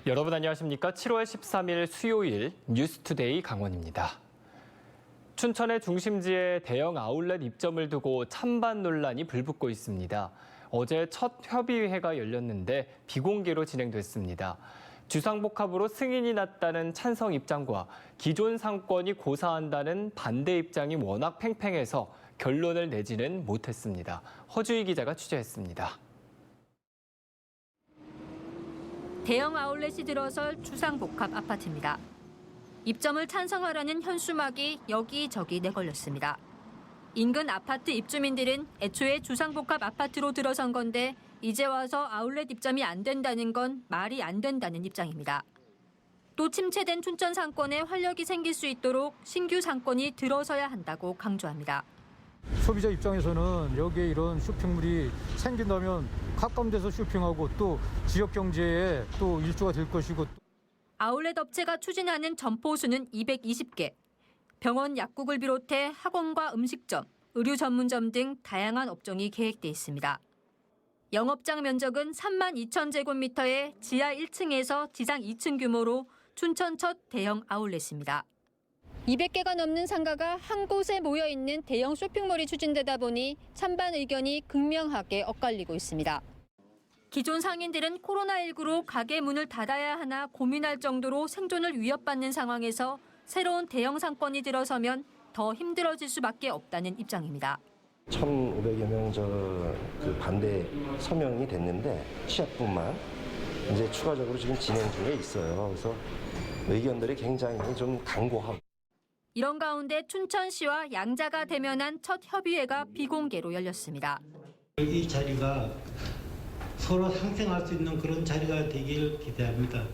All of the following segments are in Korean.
여러분 안녕하십니까? 7월 13일 수요일 뉴스투데이 강원입니다. 춘천의 중심지에 대형 아울렛 입점을 두고 찬반 논란이 불붙고 있습니다. 어제 첫 협의회가 열렸는데 비공개로 진행됐습니다. 주상복합으로 승인이 났다는 찬성 입장과 기존 상권이 고사한다는 반대 입장이 워낙 팽팽해서 결론을 내지는 못했습니다. 허주희 기자가 취재했습니다. 대형 아울렛이 들어설 주상복합 아파트입니다. 입점을 찬성하라는 현수막이 여기저기 내걸렸습니다. 인근 아파트 입주민들은 애초에 주상복합 아파트로 들어선 건데 이제 와서 아울렛 입점이 안 된다는 건 말이 안 된다는 입장입니다. 또 침체된 춘천 상권에 활력이 생길 수 있도록 신규 상권이 들어서야 한다고 강조합니다. 소비자 입장에서는 여기에 이런 쇼핑몰이 생긴다면 가까운 데서 쇼핑하고 또 지역 경제에 또 일조가 될 것이고. 아울렛 업체가 추진하는 점포 수는 220개. 병원, 약국을 비롯해 학원과 음식점, 의류 전문점 등 다양한 업종이 계획돼 있습니다. 영업장 면적은 32,000제곱미터의 지하 1층에서 지상 2층 규모로 춘천 첫 대형 아울렛입니다. 200개가 넘는 상가가 한 곳에 모여 있는 대형 쇼핑몰이 추진되다 보니 찬반 의견이 극명하게 엇갈리고 있습니다. 기존 상인들은 코로나19로 가게 문을 닫아야 하나 고민할 정도로 생존을 위협받는 상황에서 새로운 대형 상권이 들어서면 더 힘들어질 수밖에 없다는 입장입니다. 1,500여 명 반대 서명이 됐는데 취합분만 이제 추가적으로 지금 진행 중에 있어요. 그래서 의견들이 굉장히 좀 강고하고. 이런 가운데 춘천시와 양자가 대면한 첫 협의회가 비공개로 열렸습니다. 이 자리가 서로 상생할 수 있는 그런 자리가 되길 기대합니다.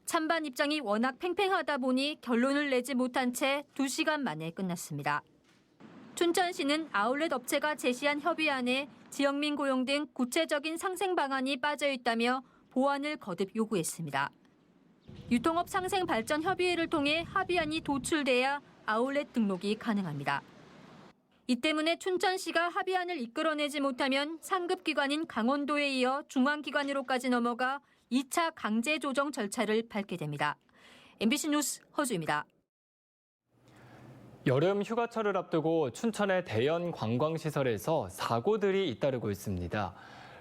찬반 입장이 워낙 팽팽하다 보니 결론을 내지 못한 채 2시간 만에 끝났습니다. 춘천시는 아울렛 업체가 제시한 협의안에 지역민 고용 등 구체적인 상생 방안이 빠져 있다며 보완을 거듭 요구했습니다. 유통업 상생 발전 협의회를 통해 합의안이 도출돼야 아울렛 등록이 가능합니다. 이 때문에 춘천시가 합의안을 이끌어내지 못하면 상급기관인 강원도에 이어 중앙기관으로까지 넘어가 2차 강제 조정 절차를 밟게 됩니다. MBC 뉴스 허주입니다. 여름 휴가철을 앞두고 춘천의 대형 관광시설에서 사고들이 잇따르고 있습니다.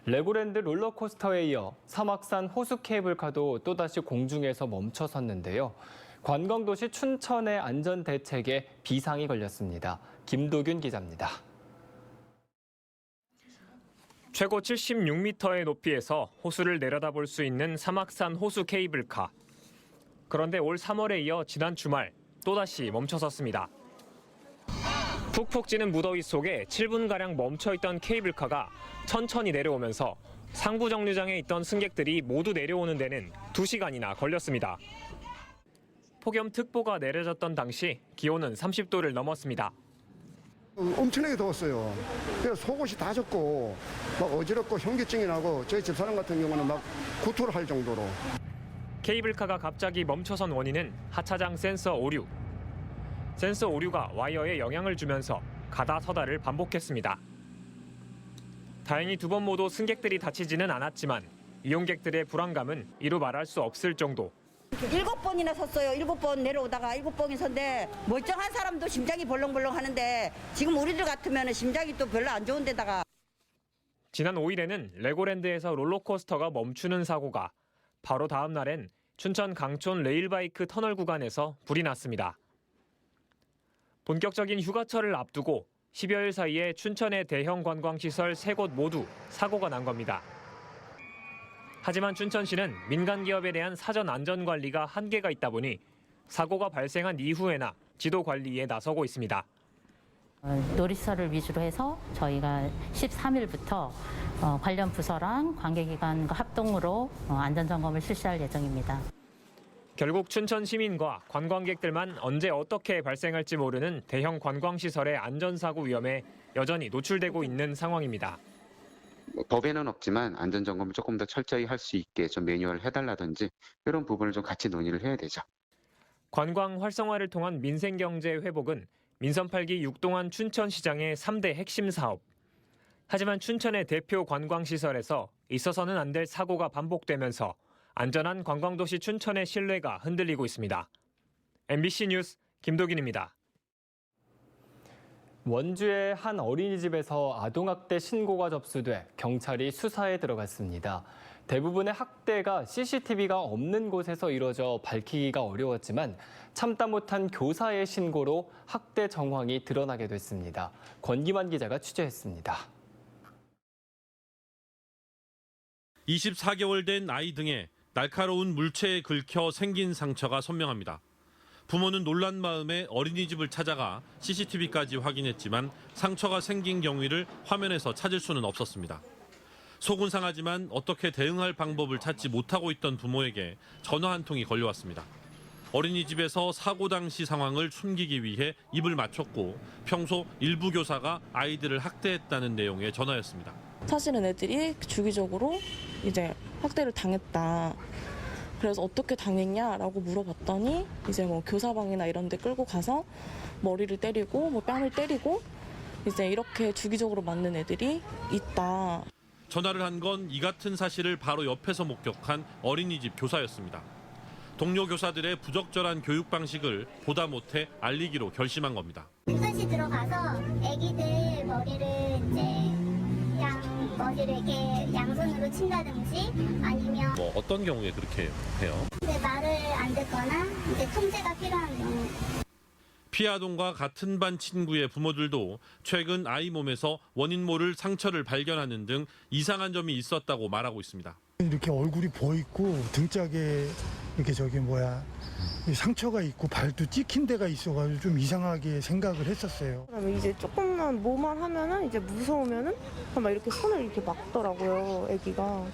레고랜드 롤러코스터에 이어 사막산 호수 케이블카도 또다시 공중에서 멈춰섰는데요. 관광도시 춘천의 안전대책에 비상이 걸렸습니다. 김도균 기자입니다. 최고 76m의 높이에서 호수를 내려다볼 수 있는 사막산 호수 케이블카. 그런데 올 3월에 이어 지난 주말 또다시 멈춰섰습니다. 푹푹 찌는 무더위 속에 7분가량 멈춰있던 케이블카가 천천히 내려오면서 상부 정류장에 있던 승객들이 모두 내려오는 데는 2시간이나 걸렸습니다. 폭염특보가 내려졌던 당시 기온은 30도를 넘었습니다. 엄청나게 더웠어요. 그래서 속옷이 다 젖고 막 어지럽고 현기증이 나고 저희 집사람 같은 경우는 막 구토를 할 정도로. 케이블카가 갑자기 멈춰선 원인은 하차장 센서 오류. 센서 오류가 와이어에 영향을 주면서 가다 서다를 반복했습니다. 다행히 2번 모두 승객들이 다치지는 않았지만 이용객들의 불안감은 이루 말할 수 없을 정도. 7번이나 섰어요. 7번 내려오다가 7번이 선데 멀쩡한 사람도 심장이 벌렁벌렁 하는데 지금 우리들 같으면 심장이 또 별로 안 좋은 데다가. 지난 5일에는 레고랜드에서 롤러코스터가 멈추는 사고가, 바로 다음 날엔 춘천 강촌 레일바이크 터널 구간에서 불이 났습니다. 본격적인 휴가철을 앞두고 10여일 사이에 춘천의 대형 관광시설 3곳 모두 사고가 난 겁니다. 하지만 춘천시는 민간 기업에 대한 사전 안전 관리가 한계가 있다 보니 사고가 발생한 이후에나 지도 관리에 나서고 있습니다. 놀이시설을 위주로 해서 저희가 13일부터 관련 부서랑 관계기관과 합동으로 안전점검을 실시할 예정입니다. 결국 춘천 시민과 관광객들만 언제 어떻게 발생할지 모르는 대형 관광시설의 안전사고 위험에 여전히 노출되고 있는 상황입니다. 법에는 없지만 안전점검을 조금 더 철저히 할 수 있게 좀 매뉴얼을 해달라든지 이런 부분을 좀 같이 논의를 해야 되죠. 관광 활성화를 통한 민생경제 회복은 민선 8기 육동안 춘천시장의 3대 핵심 사업. 하지만 춘천의 대표 관광시설에서 있어서는 안 될 사고가 반복되면서 안전한 관광도시 춘천의 신뢰가 흔들리고 있습니다. MBC 뉴스 김도균입니다. 원주의 한 어린이집에서 아동학대 신고가 접수돼 경찰이 수사에 들어갔습니다. 대부분의 학대가 CCTV가 없는 곳에서 이뤄져 밝히기가 어려웠지만 참다 못한 교사의 신고로 학대 정황이 드러나게 됐습니다. 권기만 기자가 취재했습니다. 24개월 된 아이 등에 날카로운 물체에 긁혀 생긴 상처가 선명합니다. 부모는 놀란 마음에 어린이집을 찾아가 CCTV까지 확인했지만 상처가 생긴 경위를 화면에서 찾을 수는 없었습니다. 속은 상하지만 어떻게 대응할 방법을 찾지 못하고 있던 부모에게 전화 한 통이 걸려왔습니다. 어린이집에서 사고 당시 상황을 숨기기 위해 입을 맞췄고 평소 일부 교사가 아이들을 학대했다는 내용의 전화였습니다. 사실은 애들이 주기적으로 이제 학대를 당했다. 그래서 어떻게 당했냐라고 물어봤더니 이제 뭐 교사방이나 이런 데 끌고 가서 머리를 때리고 뭐 뺨을 때리고 이제 이렇게 주기적으로 맞는 애들이 있다. 전화를 한 건 이 같은 사실을 바로 옆에서 목격한 어린이집 교사였습니다. 동료 교사들의 부적절한 교육 방식을 보다 못해 알리기로 결심한 겁니다. 교사실 들어가서 애기들 머리를 이제 머리를 이렇게 양손으로 친다든지 아니면 뭐 어떤 경우에 그렇게 해요? 말을 안 듣거나 이제 통제가 필요한 경우. 피아동과 같은 반 친구의 부모들도 최근 아이 몸에서 원인 모를 상처를 발견하는 등 이상한 점이 있었다고 말하고 있습니다. 이렇게 얼굴이 부어있고 등짝에 이렇게 상처가 있고 발도 찍힌 데가 있어가지고 좀 이상하게 생각을 했었어요. 그다음에 이제 조금만 뭐만 하면은 이제 무서우면은 막 이렇게 손을 이렇게 막더라고요, 애기가.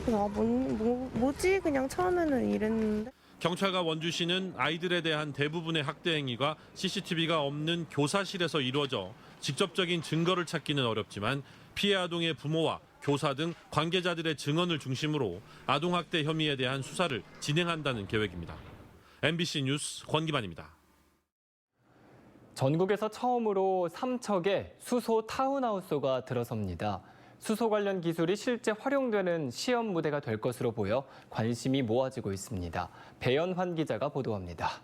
그래서 뭐지 그냥 처음에는 이랬는데. 경찰과 원주시는 아이들에 대한 대부분의 학대 행위가 CCTV가 없는 교사실에서 이루어져 직접적인 증거를 찾기는 어렵지만 피해 아동의 부모와 교사 등 관계자들의 증언을 중심으로 아동학대 혐의에 대한 수사를 진행한다는 계획입니다. MBC 뉴스 권기만입니다. 전국에서 처음으로 삼척에 수소 타운하우스가 들어섭니다. 수소 관련 기술이 실제 활용되는 시험 무대가 될 것으로 보여 관심이 모아지고 있습니다. 배연환 기자가 보도합니다.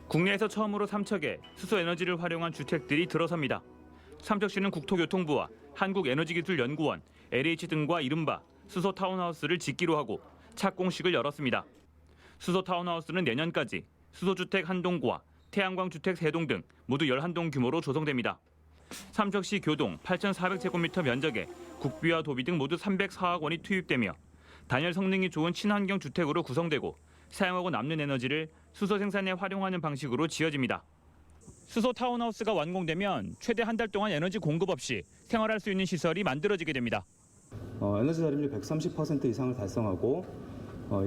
국내에서 처음으로 삼척에 수소 에너지를 활용한 주택들이 들어섭니다. 삼척시는 국토교통부와 한국에너지기술연구원, LH 등과 이른바 수소 타운하우스를 짓기로 하고 착공식을 열었습니다. 수소 타운하우스는 내년까지 수소주택 1동과 태양광 주택 3동 등 모두 11동 규모로 조성됩니다. 삼척시 교동 8,400제곱미터 면적에 국비와 도비 등 모두 304억 원이 투입되며 단열 성능이 좋은 친환경 주택으로 구성되고 사용하고 남는 에너지를 수소 생산에 활용하는 방식으로 지어집니다. 수소 타운하우스가 완공되면 최대 한 달 동안 에너지 공급 없이 생활할 수 있는 시설이 만들어지게 됩니다. 에너지 절임률 130% 이상을 달성하고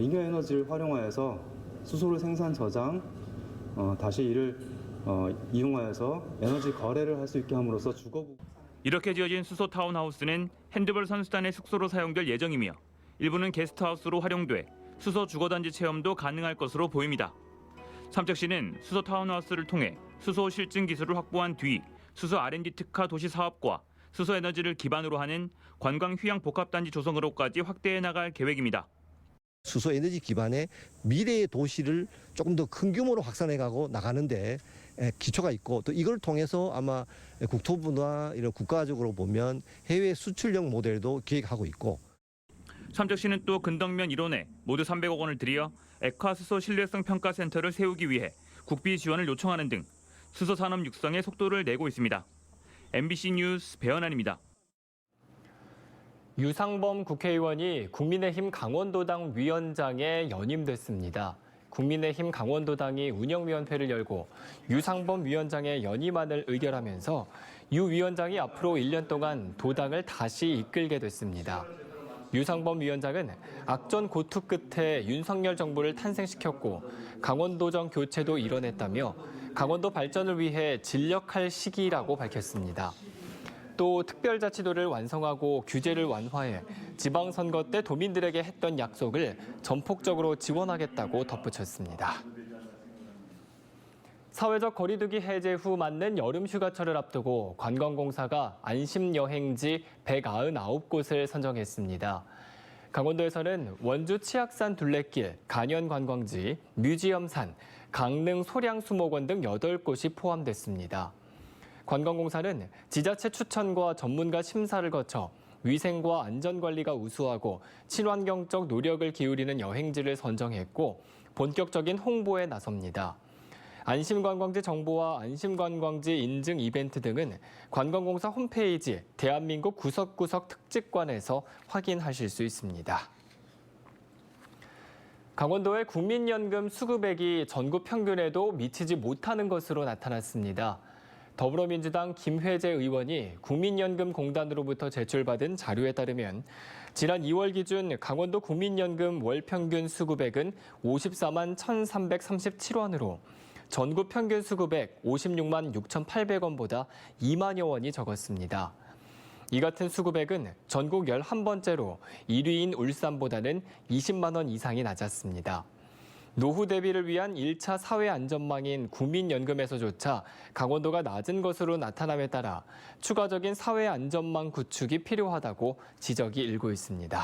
잉여 에너지를 활용하여서 수소를 생산 저장, 다시 이를 이용하여서 에너지 거래를 할 수 있게 함으로써 주거부. 이렇게 지어진 수소 타운하우스는 핸드볼 선수단의 숙소로 사용될 예정이며 일부는 게스트하우스로 활용돼 수소 주거단지 체험도 가능할 것으로 보입니다. 삼척시는 수소 타운하우스를 통해 수소 실증 기술을 확보한 뒤 수소 R&D 특화 도시 사업과 수소 에너지를 기반으로 하는 관광 휴양 복합단지 조성으로까지 확대해 나갈 계획입니다. 수소 에너지 기반의 미래의 도시를 조금 더 큰 규모로 확산해가고 나가는데 기초가 있고 또 이걸 통해서 아마 국토부나 이런 국가적으로 보면 해외 수출형 모델도 기획하고 있고. 삼척시는 또 근덕면 1호에 모두 300억 원을 들여 액화수소 신뢰성 평가센터를 세우기 위해 국비 지원을 요청하는 등 수소 산업 육성에 속도를 내고 있습니다. MBC 뉴스 배연환입니다. 유상범 국회의원이 국민의힘 강원도당 위원장에 연임됐습니다. 국민의힘 강원도당이 운영위원회를 열고 유상범 위원장의 연임안을 의결하면서 유 위원장이 앞으로 1년 동안 도당을 다시 이끌게 됐습니다. 유상범 위원장은 악전 고투 끝에 윤석열 정부를 탄생시켰고 강원도정 교체도 이뤄냈다며 강원도 발전을 위해 진력할 시기라고 밝혔습니다. 또 특별자치도를 완성하고 규제를 완화해 지방선거 때 도민들에게 했던 약속을 전폭적으로 지원하겠다고 덧붙였습니다. 사회적 거리두기 해제 후 맞는 여름 휴가철을 앞두고 관광공사가 안심여행지 199곳을 선정했습니다. 강원도에서는 원주 치악산 둘레길, 간현관광지, 뮤지엄산, 강릉 소량수목원 등 8곳이 포함됐습니다. 관광공사는 지자체 추천과 전문가 심사를 거쳐 위생과 안전관리가 우수하고 친환경적 노력을 기울이는 여행지를 선정했고 본격적인 홍보에 나섭니다. 안심관광지 정보와 안심관광지 인증 이벤트 등은 관광공사 홈페이지 대한민국 구석구석 특집관에서 확인하실 수 있습니다. 강원도의 국민연금 수급액이 전국 평균에도 미치지 못하는 것으로 나타났습니다. 더불어민주당 김회재 의원이 국민연금공단으로부터 제출받은 자료에 따르면 지난 2월 기준 강원도 국민연금 월평균 수급액은 54만 1,337원으로 전국 평균 수급액 56만 6,800원보다 2만여 원이 적었습니다. 이 같은 수급액은 전국 11번째로 1위인 울산보다는 20만 원 이상이 낮았습니다. 노후 대비를 위한 1차 사회 안전망인 국민연금에서조차 강원도가 낮은 것으로 나타남에 따라 추가적인 사회 안전망 구축이 필요하다고 지적이 일고 있습니다.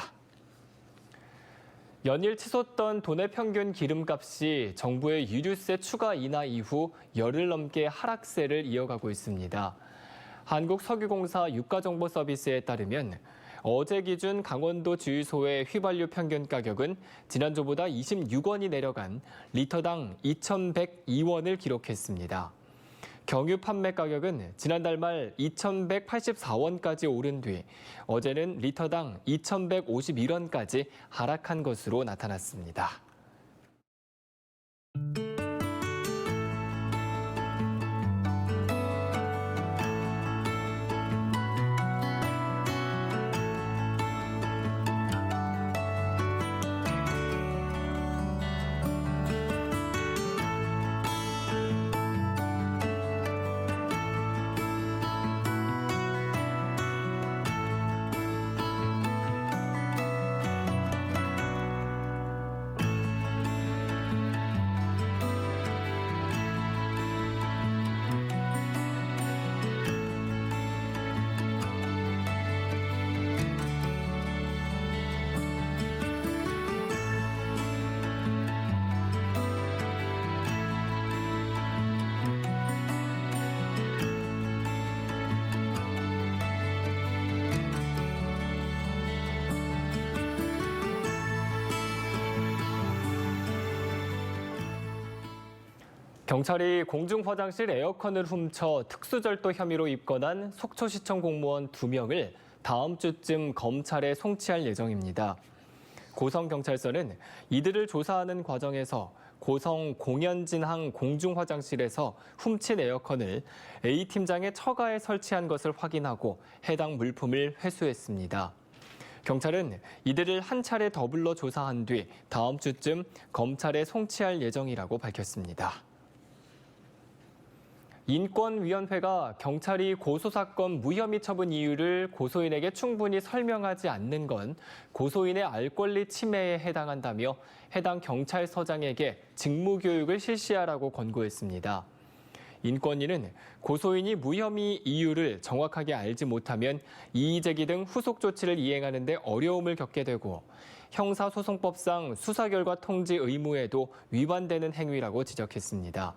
연일 치솟던 도내 평균 기름값이 정부의 유류세 추가 인하 이후 열흘 넘게 하락세를 이어가고 있습니다. 한국석유공사 유가정보서비스에 따르면 어제 기준 강원도 주유소의 휘발유 평균 가격은 지난주보다 26원이 내려간 리터당 2,102원을 기록했습니다. 경유 판매 가격은 지난달 말 2,184원까지 오른 뒤 어제는 리터당 2,151원까지 하락한 것으로 나타났습니다. 경찰이 공중화장실 에어컨을 훔쳐 특수절도 혐의로 입건한 속초시청 공무원 2명을 다음 주쯤 검찰에 송치할 예정입니다. 고성경찰서는 이들을 조사하는 과정에서 고성 공연진항 공중화장실에서 훔친 에어컨을 A팀장의 처가에 설치한 것을 확인하고 해당 물품을 회수했습니다. 경찰은 이들을 한 차례 더불어 조사한 뒤 다음 주쯤 검찰에 송치할 예정이라고 밝혔습니다. 인권위원회가 경찰이 고소사건 무혐의 처분 이유를 고소인에게 충분히 설명하지 않는 건 고소인의 알 권리 침해에 해당한다며 해당 경찰서장에게 직무교육을 실시하라고 권고했습니다. 인권위는 고소인이 무혐의 이유를 정확하게 알지 못하면 이의제기 등 후속 조치를 이행하는 데 어려움을 겪게 되고 형사소송법상 수사 결과 통지 의무에도 위반되는 행위라고 지적했습니다.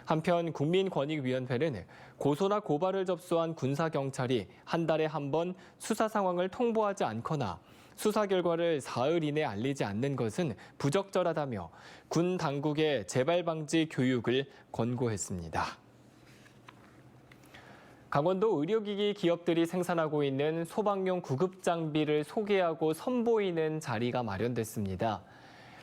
한편 국민권익위원회는 고소나 고발을 접수한 군사경찰이 한 달에 한 번 수사 상황을 통보하지 않거나 수사 결과를 사흘 이내 알리지 않는 것은 부적절하다며 군 당국의 재발 방지 교육을 권고했습니다. 강원도 의료기기 기업들이 생산하고 있는 소방용 구급 장비를 소개하고 선보이는 자리가 마련됐습니다.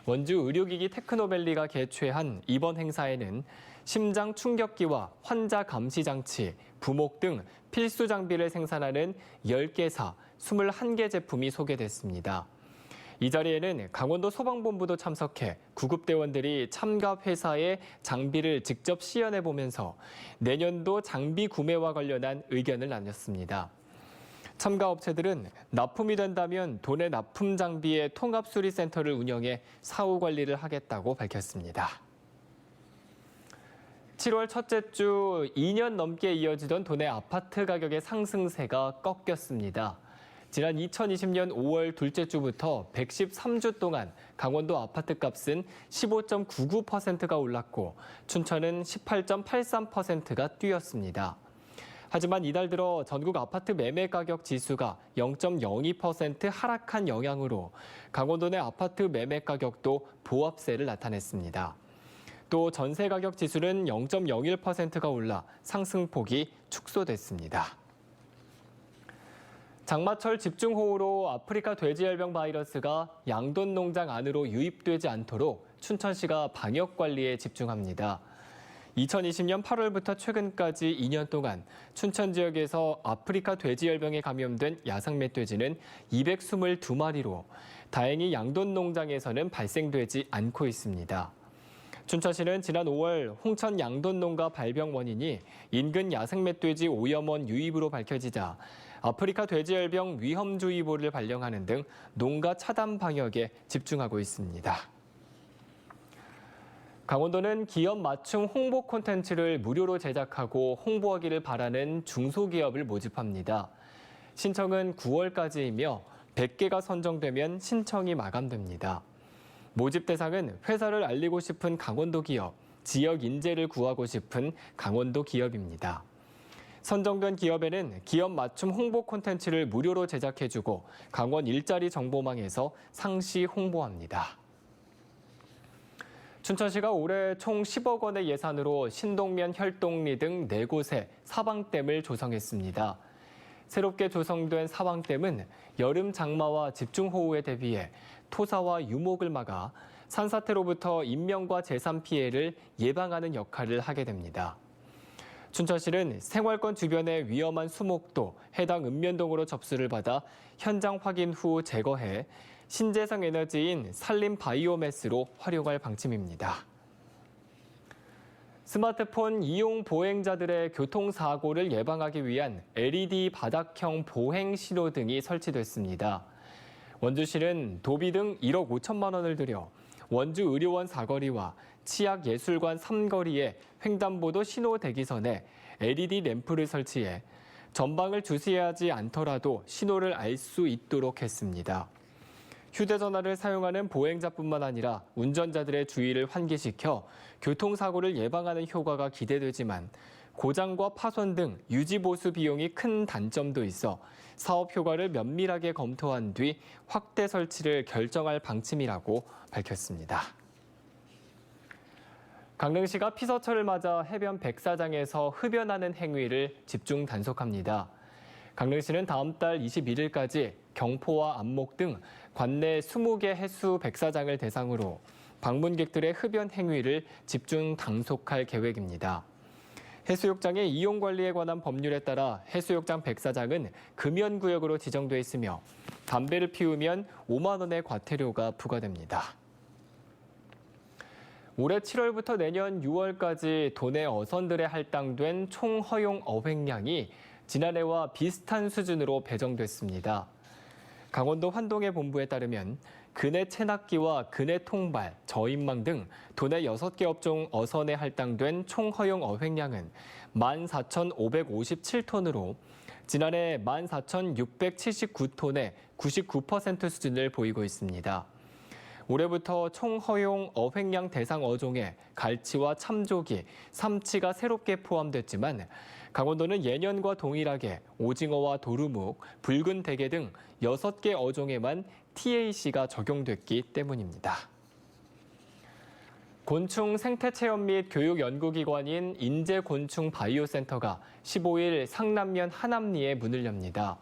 원주 의료기기 테크노밸리가 개최한 이번 행사에는 심장 충격기와 환자 감시 장치, 부목 등 필수 장비를 생산하는 10개사 21개 제품이 소개됐습니다. 이 자리에는 강원도 소방본부도 참석해 구급대원들이 참가 회사의 장비를 직접 시연해 보면서 내년도 장비 구매와 관련한 의견을 나눴습니다. 참가 업체들은 납품이 된다면 도내 납품 장비의 통합수리센터를 운영해 사후 관리를 하겠다고 밝혔습니다. 7월 첫째 주 2년 넘게 이어지던 도내 아파트 가격의 상승세가 꺾였습니다. 지난 2020년 5월 둘째 주부터 113주 동안 강원도 아파트값은 15.99%가 올랐고 춘천은 18.83%가 뛰었습니다. 하지만 이달 들어 전국 아파트 매매 가격 지수가 0.02% 하락한 영향으로 강원도 내 아파트 매매 가격도 보합세를 나타냈습니다. 또 전세 가격 지수는 0.01%가 올라 상승폭이 축소됐습니다. 장마철 집중호우로 아프리카 돼지열병 바이러스가 양돈 농장 안으로 유입되지 않도록 춘천시가 방역 관리에 집중합니다. 2020년 8월부터 최근까지 2년 동안 춘천 지역에서 아프리카 돼지열병에 감염된 야생 멧돼지는 222마리로 다행히 양돈 농장에서는 발생되지 않고 있습니다. 춘천시는 지난 5월 홍천 양돈 농가 발병 원인이 인근 야생 멧돼지 오염원 유입으로 밝혀지자 아프리카 돼지열병 위험주의보를 발령하는 등 농가 차단 방역에 집중하고 있습니다. 강원도는 기업 맞춤 홍보 콘텐츠를 무료로 제작하고 홍보하기를 바라는 중소기업을 모집합니다. 신청은 9월까지이며 100개가 선정되면 신청이 마감됩니다. 모집 대상은 회사를 알리고 싶은 강원도 기업, 지역 인재를 구하고 싶은 강원도 기업입니다. 선정된 기업에는 기업 맞춤 홍보 콘텐츠를 무료로 제작해주고 강원 일자리 정보망에서 상시 홍보합니다. 춘천시가 올해 총 10억 원의 예산으로 신동면, 혈동리 등 4곳에 사방댐을 조성했습니다. 새롭게 조성된 사방댐은 여름 장마와 집중호우에 대비해 토사와 유목을 막아 산사태로부터 인명과 재산 피해를 예방하는 역할을 하게 됩니다. 춘천시는 생활권 주변의 위험한 수목도 해당 읍면동으로 접수를 받아 현장 확인 후 제거해 신재생 에너지인 산림 바이오매스로 활용할 방침입니다. 스마트폰 이용 보행자들의 교통사고를 예방하기 위한 LED 바닥형 보행 신호등이 설치됐습니다. 원주시는 도비 등 1억 5천만 원을 들여 원주 의료원 사거리와 치약예술관 3거리에 횡단보도 신호 대기선에 LED 램프를 설치해 전방을 주시하지 않더라도 신호를 알 수 있도록 했습니다. 휴대전화를 사용하는 보행자뿐만 아니라 운전자들의 주의를 환기시켜 교통사고를 예방하는 효과가 기대되지만 고장과 파손 등 유지보수 비용이 큰 단점도 있어 사업 효과를 면밀하게 검토한 뒤 확대 설치를 결정할 방침이라고 밝혔습니다. 강릉시가 피서철을 맞아 해변 백사장에서 흡연하는 행위를 집중 단속합니다. 강릉시는 다음 달 21일까지 경포와 안목 등 관내 20개 해수 백사장을 대상으로 방문객들의 흡연 행위를 집중 단속할 계획입니다. 해수욕장의 이용 관리에 관한 법률에 따라 해수욕장 백사장은 금연구역으로 지정돼 있으며 담배를 피우면 5만 원의 과태료가 부과됩니다. 올해 7월부터 내년 6월까지 도내 어선들에 할당된 총 허용 어획량이 지난해와 비슷한 수준으로 배정됐습니다. 강원도 환동해 본부에 따르면 근해 채낚기와 근해 통발, 저인망 등 도내 6개 업종 어선에 할당된 총 허용 어획량은 14,557톤으로 지난해 14,679톤의 99% 수준을 보이고 있습니다. 올해부터 총 허용 어획량 대상 어종에 갈치와 참조기, 삼치가 새롭게 포함됐지만 강원도는 예년과 동일하게 오징어와 도루묵, 붉은 대게 등 6개 어종에만 TAC가 적용됐기 때문입니다. 곤충 생태체험 및 교육 연구기관인 인제곤충바이오센터가 15일 상남면 하남리에 문을 엽니다.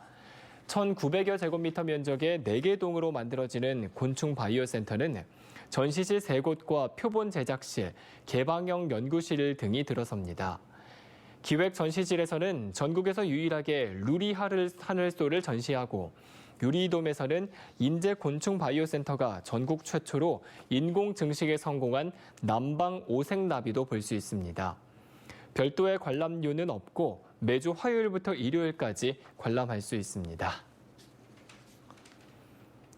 1,900여 제곱미터 면적의 4개 동으로 만들어지는 곤충바이오센터는 전시실 3곳과 표본 제작실, 개방형 연구실 등이 들어섭니다. 기획 전시실에서는 전국에서 유일하게 루리 하늘소를 전시하고 유리돔에서는 인제곤충바이오센터가 전국 최초로 인공 증식에 성공한 남방 오색나비도 볼 수 있습니다. 별도의 관람료는 없고 매주 화요일부터 일요일까지 관람할 수 있습니다.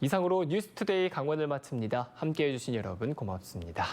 이상으로 뉴스투데이 강원을 마칩니다. 함께해 주신 여러분 고맙습니다.